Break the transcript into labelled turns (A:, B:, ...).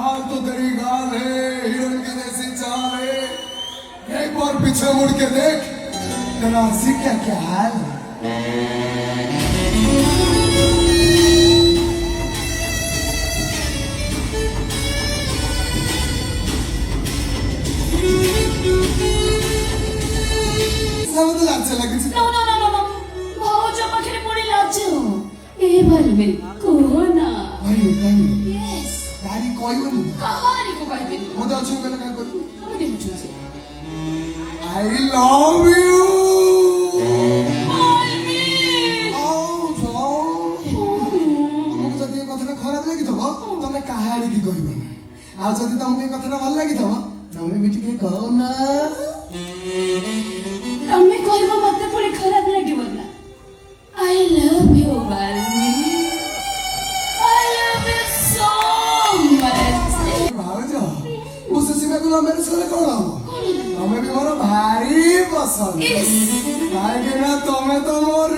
A: चाल तो तेरी गाल है, हिरन की जैसी चाल है। एक बार पीछे मुड़ के देख, तेरा हंसी क्या क्या हाल है। समझ लागছে লাগিছে
B: No, no, no, no, no. ভাউজ পাখিরে পড়ে লাগছে এবার মেরে কোনা
A: ভাই
B: Yes.
A: গাড়ি কইবনি
B: কাহারি কো পাইবে
A: মতে অଛୁ গেলে কাজ করবি
B: আমি দেখুছি
A: I love you
B: I mean
A: ତମକୁ ଯଦି ଏ କଥାଟା ଖରାପ ଲାଗିଥିବ ତମେ କାହାରିକି କହିବ ଆଉ ଯଦି ତମକୁ ଏ କଥାଟା ଭଲ ଲାଗିଥିବ ତମେ ବି ଟିକେ କହ ନା
B: ତମେ କହିବ ମତେ ପୁଣି ଖରାପ ଲାଗିବ ନା I love you Balmi I love you so much
A: ଭାଉଜ ଉଷ ସୀମାକୁ ଲମ୍ବେରେ ସରେ କଣ ହବ ତମେ ବି ମୋର ଭାରି ପସନ୍ଦ କାହିଁକି ନା ତମେ ତ ମୋର